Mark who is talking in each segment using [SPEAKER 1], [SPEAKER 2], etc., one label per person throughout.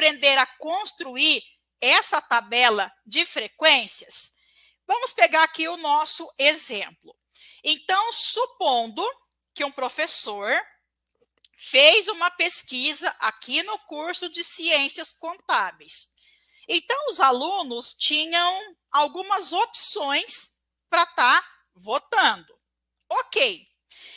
[SPEAKER 1] aprender a construir essa tabela de frequências? Vamos pegar aqui o nosso exemplo. Então, supondo que um professor fez uma pesquisa aqui no curso de Ciências Contábeis. Então, os alunos tinham algumas opções para estar votando. Ok.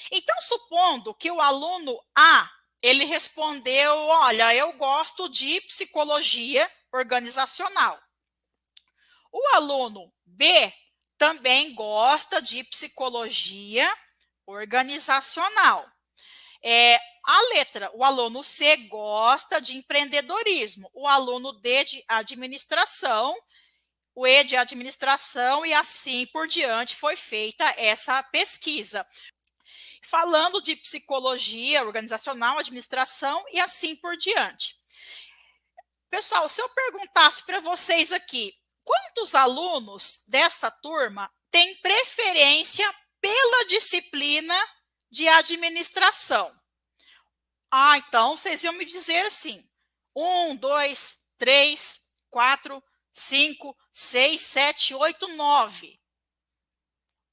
[SPEAKER 1] Então, supondo que o aluno A, ele respondeu, olha, eu gosto de psicologia organizacional. O aluno B também gosta de psicologia organizacional. A letra, o aluno C gosta de empreendedorismo, o aluno D de administração, o E de administração e assim por diante foi feita essa pesquisa. Falando de psicologia organizacional, administração e assim por diante. Pessoal, se eu perguntasse para vocês aqui, quantos alunos desta turma têm preferência pela disciplina de administração? Então, vocês iam me dizer assim, 1, 2, 3, 4, 5, 6, 7, 8, 9.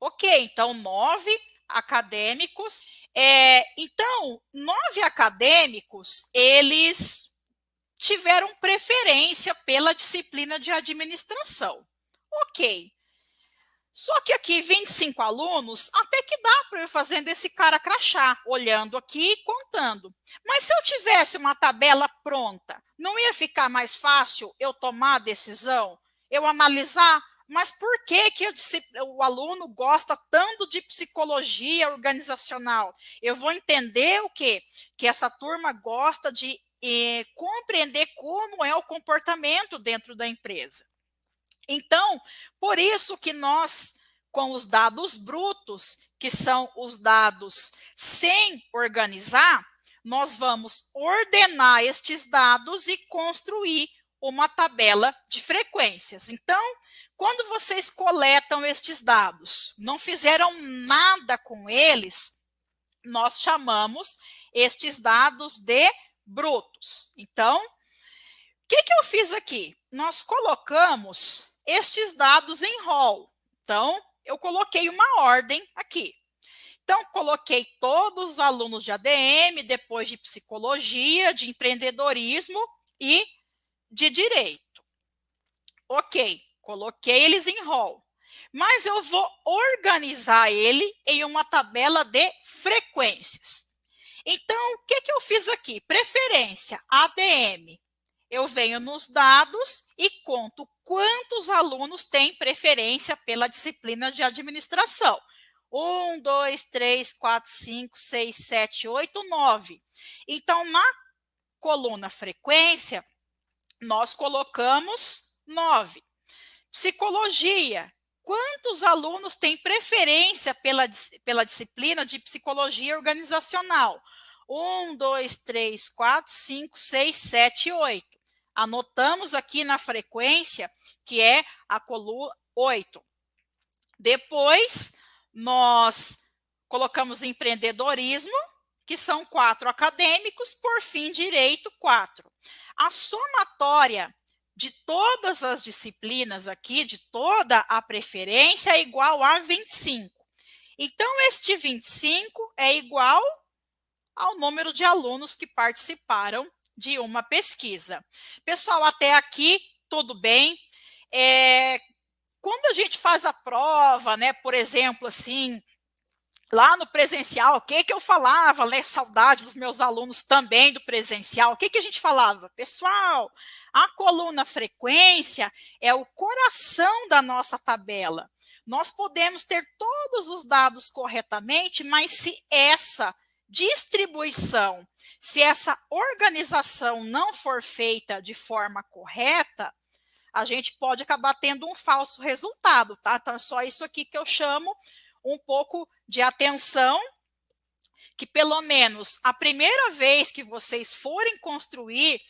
[SPEAKER 1] Ok, então 9 acadêmicos. Então, 9 acadêmicos, eles tiveram preferência pela disciplina de administração. Ok. Só que aqui 25 alunos, até que dá para eu ir fazendo esse cara crachá, olhando aqui e contando. Mas se eu tivesse uma tabela pronta, não ia ficar mais fácil eu tomar a decisão, eu analisar, mas por que o aluno gosta tanto de psicologia organizacional? Eu vou entender o quê? Que essa turma gosta de compreender como é o comportamento dentro da empresa. Então, por isso que nós, com os dados brutos, que são os dados sem organizar, nós vamos ordenar estes dados e construir uma tabela de frequências. Então, quando vocês coletam estes dados, não fizeram nada com eles, nós chamamos estes dados de brutos. Então, o que eu fiz aqui? Nós colocamos estes dados em rol. Então, eu coloquei uma ordem aqui. Então, coloquei todos os alunos de ADM, depois de psicologia, de empreendedorismo e de direito. Ok, coloquei eles em rol. Mas eu vou organizar ele em uma tabela de frequências. Então, o que eu fiz aqui? Preferência, ADM. Eu venho nos dados e conto quantos alunos têm preferência pela disciplina de administração. 1, 2, 3, 4, 5, 6, 7, 8, 9. Então, na coluna frequência, nós colocamos 9. Psicologia. Quantos alunos têm preferência pela disciplina de psicologia organizacional? 1, 2, 3, 4, 5, 6, 7, 8. Anotamos aqui na frequência, que é a coluna 8. Depois, nós colocamos empreendedorismo, que são 4 acadêmicos, por fim, direito, 4. A somatória de todas as disciplinas aqui, de toda a preferência, é igual a 25. Então, este 25 é igual ao número de alunos que participaram de uma pesquisa. Pessoal, até aqui, tudo bem? Quando a gente faz a prova, né, por exemplo, assim, lá no presencial, o que eu falava, né, saudade dos meus alunos também do presencial, o que a gente falava? Pessoal, a coluna frequência é o coração da nossa tabela. Nós podemos ter todos os dados corretamente, mas se essa distribuição, se essa organização não for feita de forma correta, a gente pode acabar tendo um falso resultado, tá? Então, é só isso aqui que eu chamo um pouco de atenção, que pelo menos a primeira vez que vocês forem construir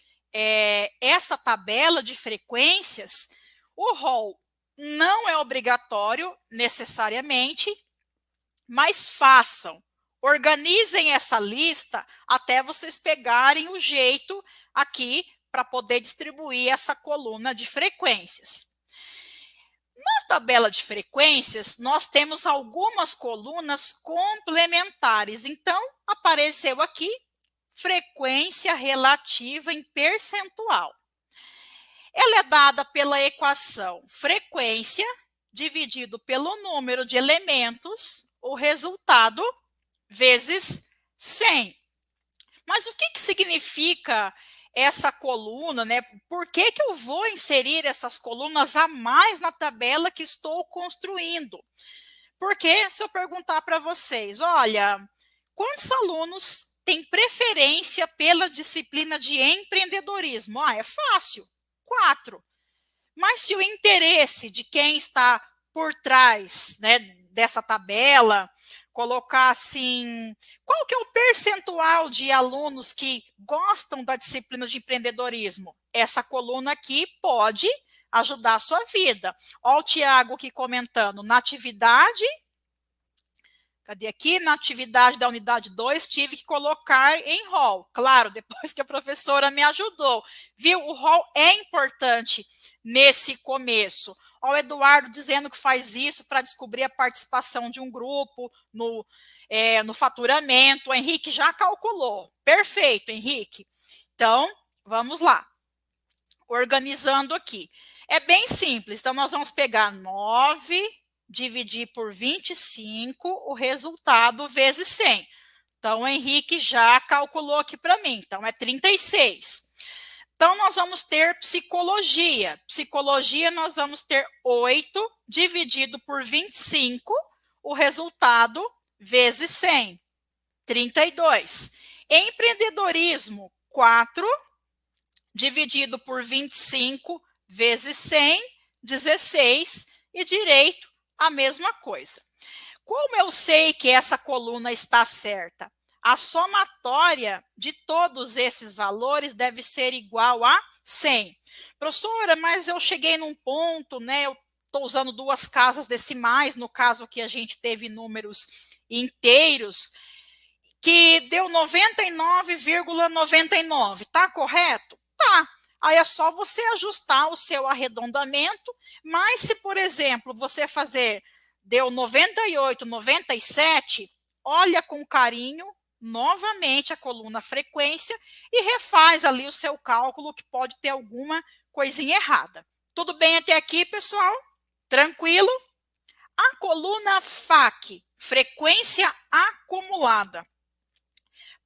[SPEAKER 1] essa tabela de frequências, o rol não é obrigatório necessariamente, mas façam. Organizem essa lista até vocês pegarem o jeito aqui para poder distribuir essa coluna de frequências. Na tabela de frequências, nós temos algumas colunas complementares. Então, apareceu aqui frequência relativa em percentual. Ela é dada pela equação frequência dividido pelo número de elementos, o resultado vezes 100. Mas o que significa essa coluna, né? Por que eu vou inserir essas colunas a mais na tabela que estou construindo? Porque se eu perguntar para vocês, olha, quantos alunos têm preferência pela disciplina de empreendedorismo? É fácil, 4. Mas se o interesse de quem está por trás, né, dessa tabela, colocar assim, qual que é o percentual de alunos que gostam da disciplina de empreendedorismo? Essa coluna aqui pode ajudar a sua vida. Olha o Tiago aqui comentando, na atividade, cadê aqui? Na atividade da unidade 2, tive que colocar em rol. Claro, depois que a professora me ajudou. Viu? O rol é importante nesse começo. Olha o Eduardo dizendo que faz isso para descobrir a participação de um grupo no faturamento. O Henrique já calculou. Perfeito, Henrique. Então, vamos lá. Organizando aqui. É bem simples. Então, nós vamos pegar 9, dividir por 25, o resultado vezes 100. Então, o Henrique já calculou aqui para mim. Então, é 36. Então, nós vamos ter psicologia. Psicologia, nós vamos ter 8 dividido por 25, o resultado vezes 100, 32. Empreendedorismo, 4 dividido por 25 vezes 100, 16. E direito, a mesma coisa. Como eu sei que essa coluna está certa? A somatória de todos esses valores deve ser igual a 100. Professora, mas eu cheguei num ponto, né? Eu estou usando 2 casas decimais, no caso aqui a gente teve números inteiros, que deu 99,99. Tá correto? Tá. Aí é só você ajustar o seu arredondamento, mas se, por exemplo, você fazer, deu 98, 97, olha com carinho novamente a coluna frequência e refaz ali o seu cálculo, que pode ter alguma coisinha errada. Tudo bem até aqui, pessoal? Tranquilo? A coluna FAC, frequência acumulada.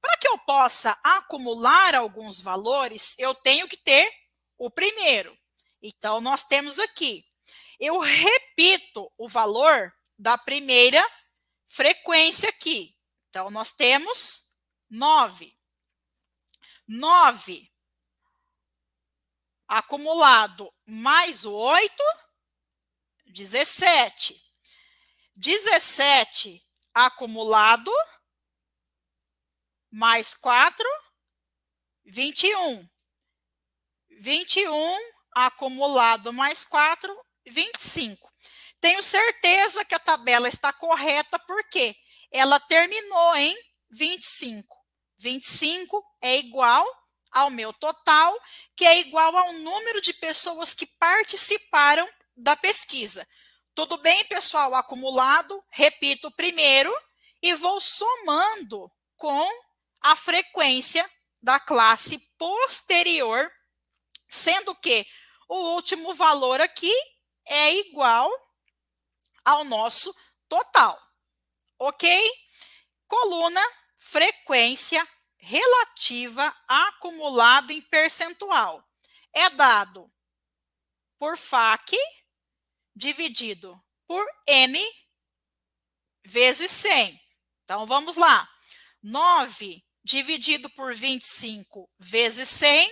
[SPEAKER 1] Para que eu possa acumular alguns valores, eu tenho que ter o primeiro. Então, nós temos aqui, eu repito o valor da primeira frequência aqui. Então, nós temos 9. 9 acumulado mais o 8, 17. 17 acumulado mais 4, 21. 21 acumulado mais 4, 25. Tenho certeza que a tabela está correta, porque ela terminou em 25. 25 é igual ao meu total, que é igual ao número de pessoas que participaram da pesquisa. Tudo bem, pessoal? Acumulado, repito primeiro e vou somando com a frequência da classe posterior, sendo que o último valor aqui é igual ao nosso total, ok? Coluna, frequência relativa acumulado em percentual. É dado por FAC dividido por N vezes 100. Então, vamos lá. 9 dividido por 25 vezes 100,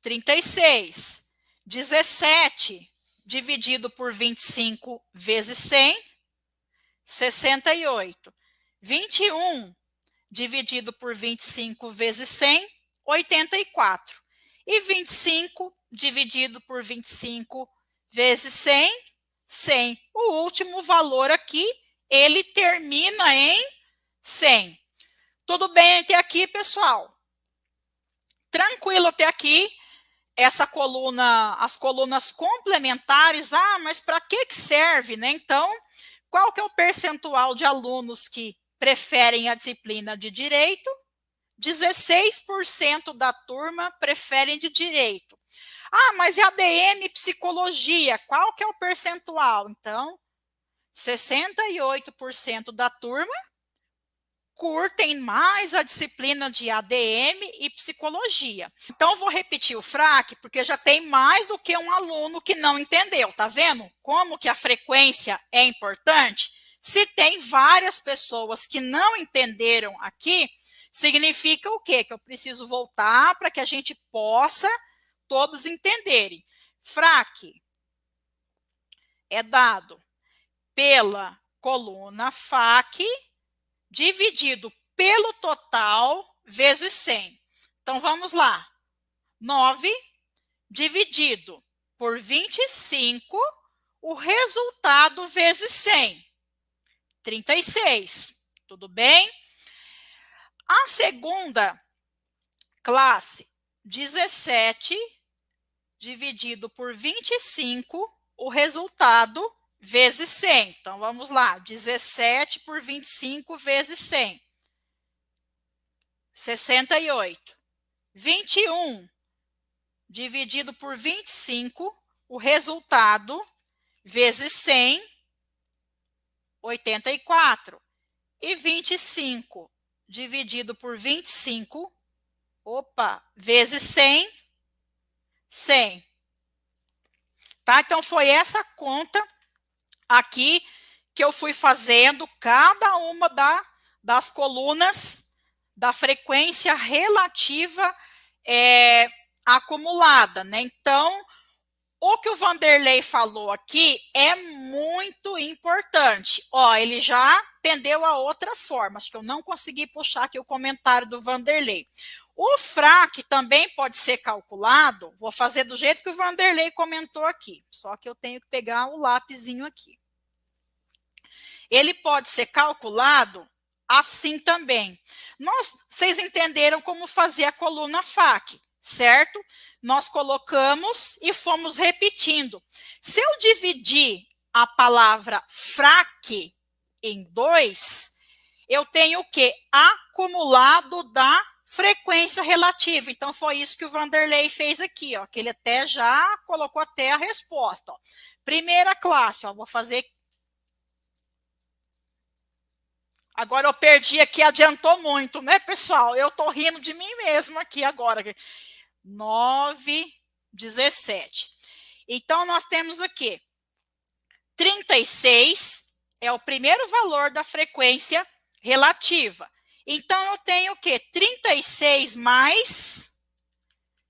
[SPEAKER 1] 36. 17 dividido por 25 vezes 100, 68. 21 dividido por 25 vezes 100, 84. E 25 dividido por 25 vezes 100, 100. O último valor aqui, ele termina em 100. Tudo bem até aqui, pessoal? Tranquilo até aqui. Essa coluna, as colunas complementares, mas para que serve, né? Então, qual que é o percentual de alunos que preferem a disciplina de direito? 16% da turma preferem de direito. Mas e ADM psicologia? Qual que é o percentual? Então, 68% da turma curtem mais a disciplina de ADM e psicologia. Então, vou repetir o FRAC, porque já tem mais do que um aluno que não entendeu, tá vendo? Como que a frequência é importante? Se tem várias pessoas que não entenderam aqui, significa o quê? Que eu preciso voltar para que a gente possa todos entenderem. FRAC é dado pela coluna FAC dividido pelo total vezes 100. Então, vamos lá. 9 dividido por 25, o resultado vezes 100. 36. Tudo bem? A segunda classe, 17 dividido por 25, o resultado vezes 100. Então, vamos lá. 17 por 25 vezes 100. 68. 21 dividido por 25, o resultado vezes 100, 84. E 25 dividido por 25, vezes 100, 100. Tá? Então, foi essa conta aqui que eu fui fazendo cada uma das colunas da frequência relativa acumulada, né? Então, o que o Vanderlei falou aqui é muito importante. Ele já entendeu a outra forma. Acho que eu não consegui puxar aqui o comentário do Vanderlei. O FRAC também pode ser calculado. Vou fazer do jeito que o Vanderlei comentou aqui. Só que eu tenho que pegar o lapisinho aqui. Ele pode ser calculado assim também. Vocês entenderam como fazer a coluna FAC, certo? Nós colocamos e fomos repetindo. Se eu dividir a palavra FRAC em 2, eu tenho o quê? Acumulado da frequência relativa. Então, foi isso que o Vanderlei fez aqui, que ele até já colocou até a resposta. Primeira classe, vou fazer. Agora eu perdi aqui, adiantou muito, né, pessoal? Eu tô rindo de mim mesmo aqui agora. 9, 17. Então, nós temos aqui 36 é o primeiro valor da frequência relativa. Então, eu tenho o quê? 36 mais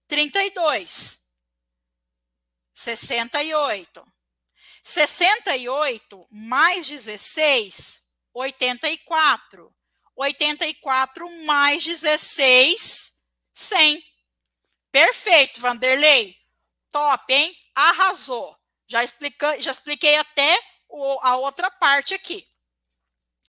[SPEAKER 1] 32. 68. 68 mais 16, 84. 84 mais 16, 100. Perfeito, Vanderlei. Top, hein? Arrasou. Já expliquei até a outra parte aqui.